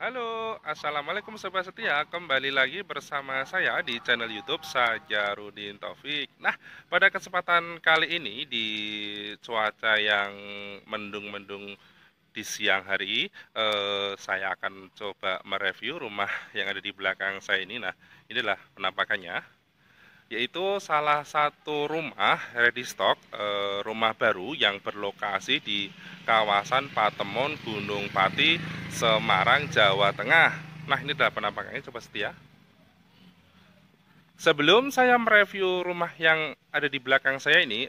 Halo, Assalamualaikum Sobat Setia. Kembali lagi bersama saya di channel YouTube Sajarudin Taufik. Nah, pada kesempatan kali ini di cuaca yang mendung-mendung di siang hari, saya akan coba mereview rumah yang ada di belakang saya ini. Nah, inilah penampakannya, yaitu salah satu rumah ready stock, rumah baru yang berlokasi di kawasan Patemon, Gunung Pati, Semarang, Jawa Tengah. Nah, ini adalah penampakannya, coba setia. Sebelum saya mereview rumah yang ada di belakang saya ini,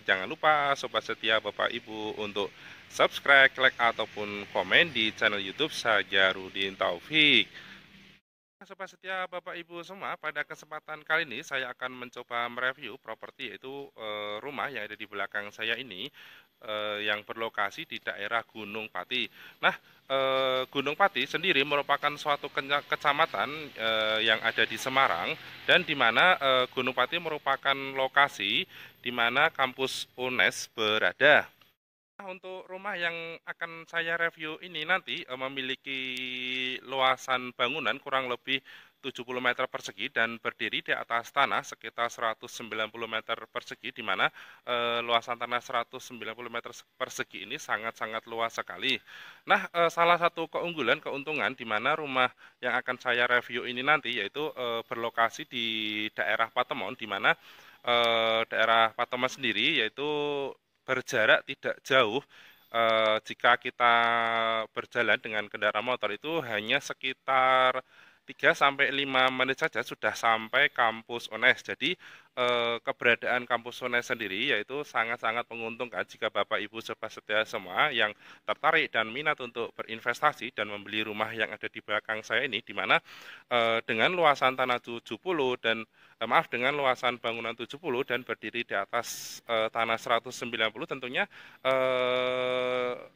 jangan lupa Sobat Setia, Bapak Ibu, untuk subscribe, like, ataupun komen di channel YouTube Sajarudin Taufik. Sobat setia Bapak Ibu semua, pada kesempatan kali ini saya akan mencoba mereview properti, yaitu rumah yang ada di belakang saya ini, yang berlokasi di daerah Gunung Pati. Nah, Gunung Pati sendiri merupakan suatu kecamatan yang ada di Semarang, dan di mana Gunung Pati merupakan lokasi di mana kampus UNES berada. Nah, untuk rumah yang akan saya review ini nanti memiliki luasan bangunan kurang lebih 70 meter persegi dan berdiri di atas tanah sekitar 190 meter persegi, di mana luasan tanah 190 meter persegi ini sangat-sangat luas sekali. Nah, salah satu keunggulan, keuntungan di mana rumah yang akan saya review ini nanti yaitu berlokasi di daerah Patemon, di mana daerah Patemon sendiri yaitu berjarak tidak jauh. Jika kita berjalan dengan kendaraan motor itu hanya sekitar 3 sampai 5 menit saja sudah sampai kampus UNES. Jadi keberadaan kampus UNES sendiri yaitu sangat-sangat menguntungkan jika Bapak Ibu sobat setia semua yang tertarik dan minat untuk berinvestasi dan membeli rumah yang ada di belakang saya ini, di mana dengan luasan tanah 70 dan maaf, dengan luasan bangunan 70 dan berdiri di atas tanah 190, tentunya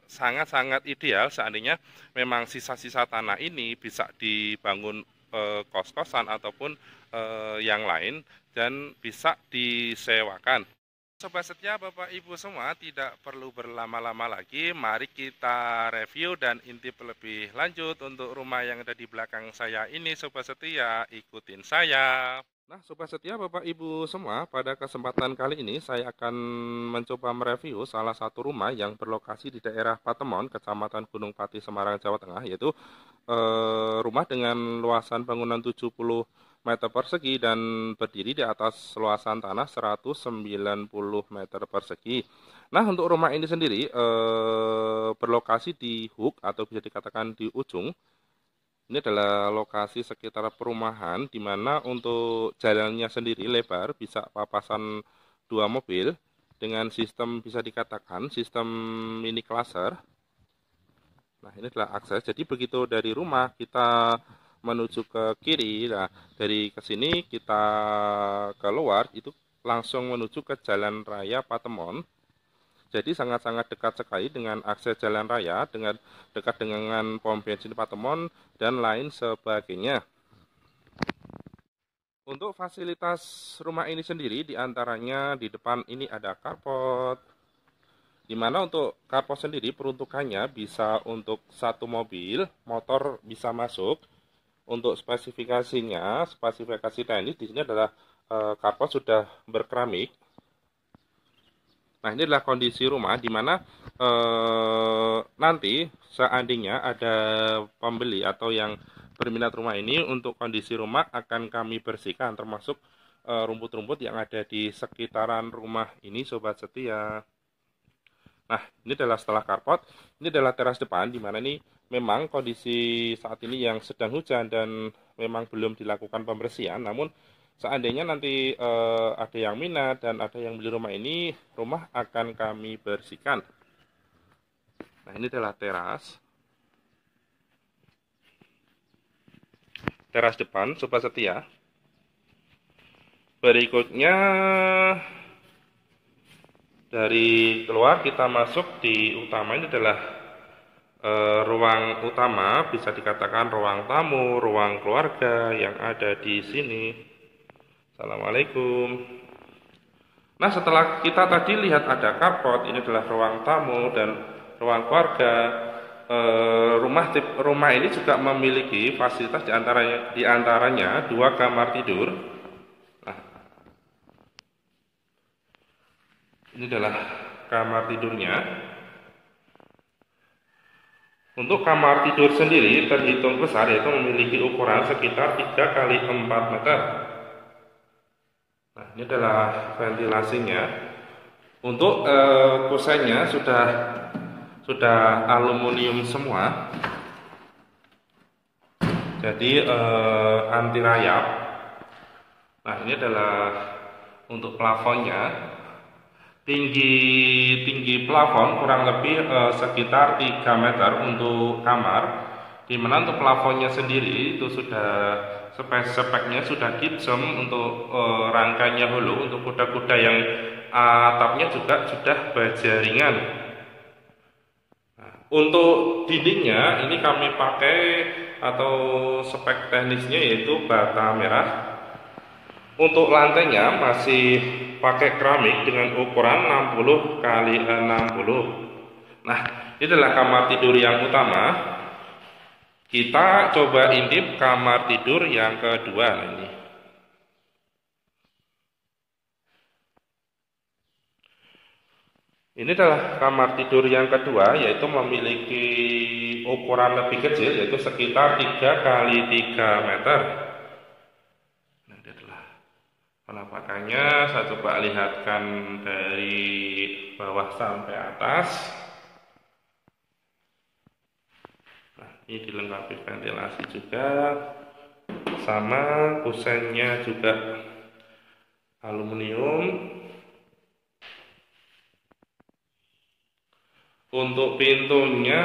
sangat-sangat ideal seandainya memang sisa-sisa tanah ini bisa dibangun kos-kosan ataupun yang lain dan bisa disewakan. Sobat setia Bapak Ibu semua, tidak perlu berlama-lama lagi, mari kita review dan intip lebih lanjut untuk rumah yang ada di belakang saya ini. Sobat setia, ikutin saya. Nah, Sobat setia Bapak Ibu semua, pada kesempatan kali ini saya akan mencoba mereview salah satu rumah yang berlokasi di daerah Patemon, Kecamatan Gunung Pati, Semarang, Jawa Tengah, yaitu rumah dengan luasan bangunan 70 meter persegi dan berdiri di atas luasan tanah 190 meter persegi. Nah, untuk rumah ini sendiri berlokasi di hook atau bisa dikatakan di ujung. Ini adalah lokasi sekitar perumahan di mana untuk jalannya sendiri lebar, bisa papasan 2 mobil dengan sistem bisa dikatakan sistem mini cluster. Nah, ini adalah akses. Jadi begitu dari rumah kita menuju ke kiri, nah dari ke sini kita keluar itu langsung menuju ke Jalan Raya Patemon. Jadi sangat-sangat dekat sekali dengan akses jalan raya, dengan dekat dengan pom bensin Patemon dan lain sebagainya. Untuk fasilitas rumah ini sendiri, diantaranya di depan ini ada carport, di mana untuk carport sendiri peruntukannya bisa untuk 1 mobil, motor bisa masuk. Untuk spesifikasinya, spesifikasi teknis di sini adalah carport sudah berkeramik. Nah, ini adalah kondisi rumah di mana nanti seandainya ada pembeli atau yang berminat rumah ini, untuk kondisi rumah akan kami bersihkan termasuk rumput-rumput yang ada di sekitaran rumah ini, sobat setia. Nah, ini adalah setelah carport, ini adalah teras depan di mana ini memang kondisi saat ini yang sedang hujan dan memang belum dilakukan pembersihan. Namun seandainya nanti ada yang minat dan ada yang beli rumah ini, rumah akan kami bersihkan. Nah, ini adalah teras depan, sobat setia. Berikutnya dari keluar kita masuk di utama, ini adalah ruang utama, bisa dikatakan ruang tamu, ruang keluarga yang ada di sini. Assalamualaikum. Nah, setelah kita tadi lihat ada carport, ini adalah ruang tamu dan ruang keluarga. rumah ini juga memiliki fasilitas diantaranya 2 kamar tidur. Nah, ini adalah kamar tidurnya. Untuk kamar tidur sendiri terhitung besar, yaitu memiliki ukuran sekitar 3 kali 4 meter. Nah, ini adalah ventilasinya. Untuk kusennya sudah aluminium semua, jadi anti rayap. Nah, ini adalah untuk plafonnya. Tinggi plafon kurang lebih sekitar 3 meter untuk kamar, dimana untuk plafonnya sendiri itu sudah speknya sudah gypsum, untuk rangkanya holo, untuk kuda-kuda yang atapnya juga sudah baja ringan. Nah, untuk dindingnya ini kami pakai atau spek teknisnya yaitu bata merah. Untuk lantainya masih pakai keramik dengan ukuran 60 kali 60. Nah, ini adalah kamar tidur yang utama. Kita coba intip kamar tidur yang kedua. Nah, ini adalah kamar tidur yang kedua, yaitu memiliki ukuran lebih kecil, yaitu sekitar 3 kali 3 meter. Nah, ini adalah penampakannya. Saya coba lihatkan dari bawah sampai atas. Nah, ini dilengkapi ventilasi juga, sama kusennya juga aluminium. Untuk pintunya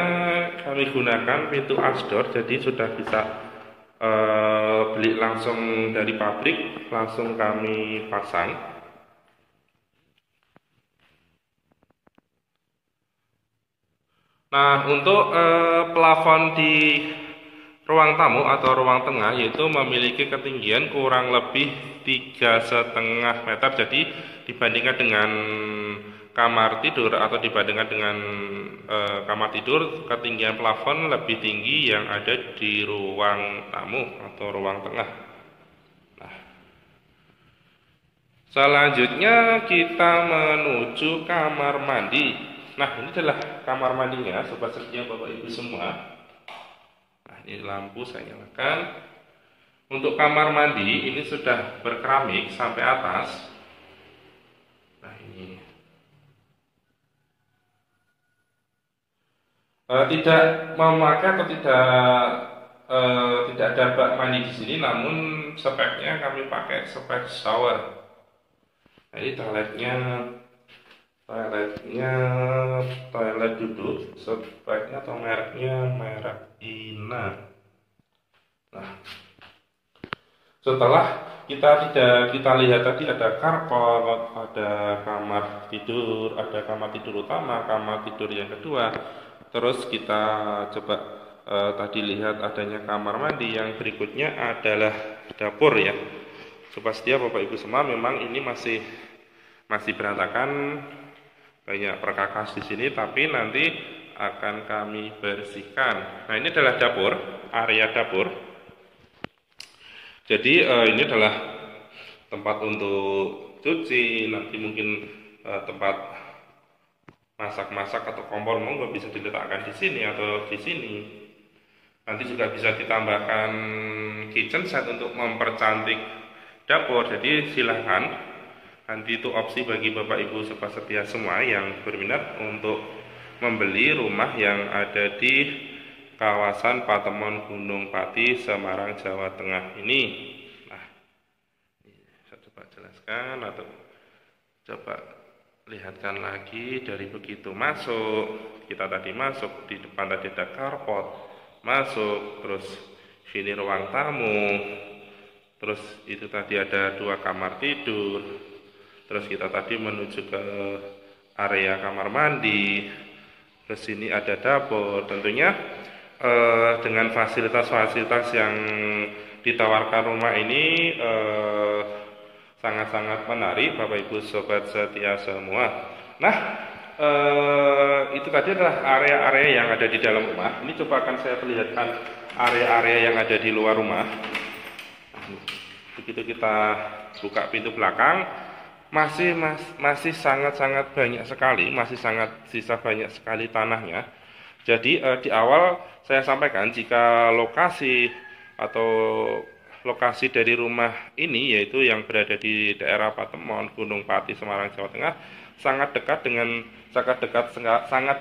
kami gunakan pintu asdor, jadi sudah bisa beli langsung dari pabrik, langsung kami pasang. Nah, untuk plafon di ruang tamu atau ruang tengah yaitu memiliki ketinggian kurang lebih 3,5 meter. Jadi dibandingkan dengan kamar tidur atau dibandingkan dengan kamar tidur, ketinggian plafon lebih tinggi yang ada di ruang tamu atau ruang tengah. Nah, selanjutnya kita menuju kamar mandi. Nah, ini adalah kamar mandinya, sobat setia Bapak Ibu semua. Nah, ini lampu saya nyalakan. Untuk kamar mandi ini sudah berkeramik sampai atas. Nah, ini tidak memakai atau tidak ada bak mandi di sini, namun speknya kami pakai spek shower. Nah, ini toilet duduk, speknya atau mereknya merek Ina. Nah, setelah kita lihat tadi ada carport, ada kamar tidur utama, kamar tidur yang kedua. Terus kita coba tadi lihat adanya kamar mandi. Yang berikutnya adalah dapur ya. Sobat setia Bapak Ibu semua, memang ini masih berantakan, banyak perkakas di sini, tapi nanti akan kami bersihkan. Nah, ini adalah dapur, area dapur. Jadi ini adalah tempat untuk cuci, nanti mungkin tempat masak-masak atau kompor monggo bisa diletakkan di sini atau di sini. Nanti juga bisa ditambahkan kitchen set untuk mempercantik dapur. Jadi silahkan, nanti itu opsi bagi Bapak Ibu sobat setia semua yang berminat untuk membeli rumah yang ada di kawasan Patemon Gunung Pati, Semarang, Jawa Tengah ini. Nah, saya coba jelaskan atau coba lihatkan lagi. Dari begitu masuk, kita tadi masuk, di depan tadi ada carport, masuk, terus sini ruang tamu, terus itu tadi ada 2 kamar tidur, terus kita tadi menuju ke area kamar mandi, terus sini ada dapur. Tentunya dengan fasilitas-fasilitas yang ditawarkan rumah ini sangat-sangat menarik Bapak Ibu sobat setia semua. Nah, itu tadi adalah area-area yang ada di dalam rumah. Ini coba akan saya perlihatkan area-area yang ada di luar rumah. Begitu kita buka pintu belakang, masih sangat-sangat banyak sekali, masih sangat sisa banyak sekali tanahnya. Jadi di awal saya sampaikan jika lokasi atau lokasi dari rumah ini yaitu yang berada di daerah Patemon, Gunung Pati, Semarang, Jawa Tengah sangat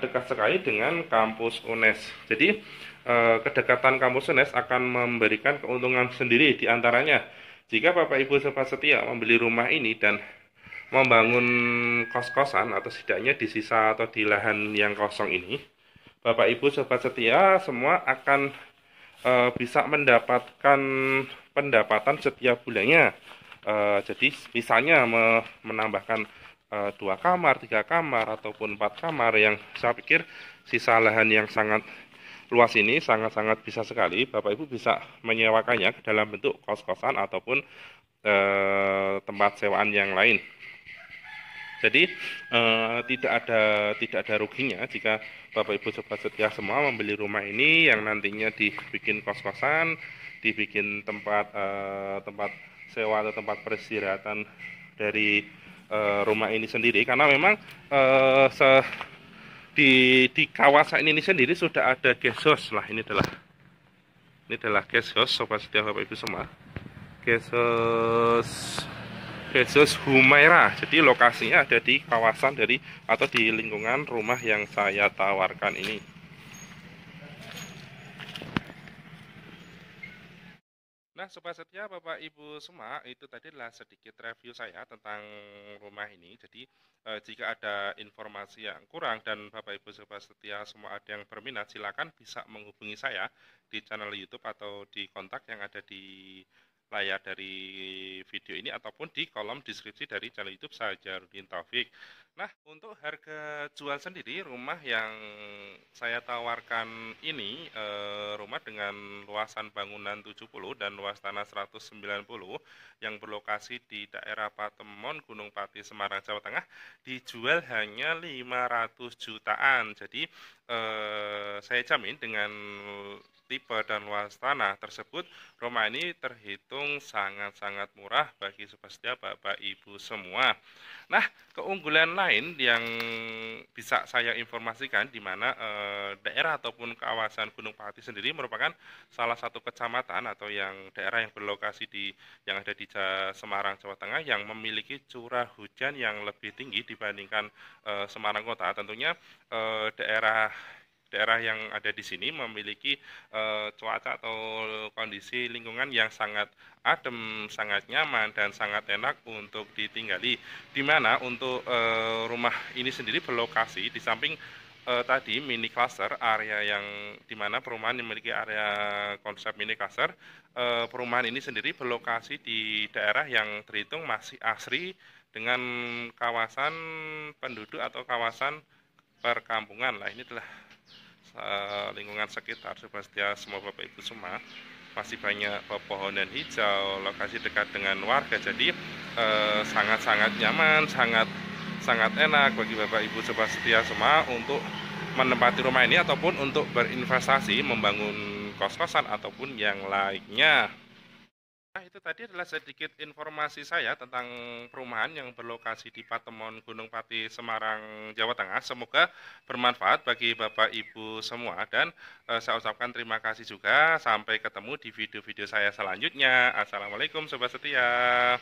dekat sekali dengan kampus UNES. Jadi kedekatan kampus UNES akan memberikan keuntungan sendiri di antaranya jika Bapak Ibu Sobat Setia membeli rumah ini dan membangun kos-kosan atau setidaknya di sisa atau di lahan yang kosong ini, Bapak Ibu Sobat Setia semua akan bisa mendapatkan pendapatan setiap bulannya. Jadi misalnya menambahkan 2 kamar, 3 kamar, ataupun 4 kamar yang saya pikir sisa lahan yang sangat luas ini sangat-sangat bisa sekali Bapak Ibu bisa menyewakannya dalam bentuk kos-kosan ataupun tempat sewaan yang lain. Jadi tidak ada ruginya jika Bapak Ibu Sobat Setia semua membeli rumah ini yang nantinya dibikin kos-kosan, dibikin tempat sewa atau tempat peristirahatan dari rumah ini sendiri, karena memang di kawasan ini sendiri sudah ada guest house lah. Ini adalah guest house Sobat Setia Bapak Ibu semua, guest house Humaira. Jadi lokasinya ada di kawasan atau di lingkungan rumah yang saya tawarkan ini. Nah, Sobat Setia Bapak Ibu semua, itu tadi adalah sedikit review saya tentang rumah ini. Jadi jika ada informasi yang kurang dan Bapak Ibu Sobat Setia semua ada yang berminat, silakan bisa menghubungi saya di channel YouTube atau di kontak yang ada di layar dari video ini ataupun di kolom deskripsi dari channel YouTube saya Jarudin Taufik. Nah, untuk harga jual sendiri rumah yang saya tawarkan ini rumah dengan luasan bangunan 70 dan luas tanah 190 yang berlokasi di daerah Patemon, Gunung Pati, Semarang, Jawa Tengah dijual hanya 500 jutaan. Jadi saya jamin dengan tipe dan luas tanah tersebut, rumah ini terhitung sangat-sangat murah bagi Sobat Setia Bapak Ibu semua. Nah, keunggulan lain yang bisa saya informasikan di mana daerah ataupun kawasan Gunung Pati sendiri merupakan salah satu kecamatan atau daerah yang berlokasi yang ada di Semarang, Jawa Tengah yang memiliki curah hujan yang lebih tinggi dibandingkan Semarang Kota. Tentunya daerah yang ada di sini memiliki cuaca atau kondisi lingkungan yang sangat adem, sangat nyaman, dan sangat enak untuk ditinggali. Di mana untuk rumah ini sendiri berlokasi di samping tadi mini cluster, area yang dimana perumahan memiliki area konsep mini cluster. Perumahan ini sendiri berlokasi di daerah yang terhitung masih asri dengan kawasan penduduk atau kawasan perkampungan. Nah, ini adalah lingkungan sekitar Sobat Setia semua Bapak Ibu semua masih banyak pepohonan hijau, lokasi dekat dengan warga, jadi sangat-sangat nyaman, sangat enak bagi Bapak Ibu Sobat Setia semua untuk menempati rumah ini ataupun untuk berinvestasi membangun kos-kosan ataupun yang lainnya. Nah, itu tadi adalah sedikit informasi saya tentang perumahan yang berlokasi di Patemon, Gunung Pati, Semarang, Jawa Tengah. Semoga bermanfaat bagi Bapak Ibu semua dan saya ucapkan terima kasih juga. Sampai ketemu di video-video saya selanjutnya. Assalamualaikum Sobat Setia.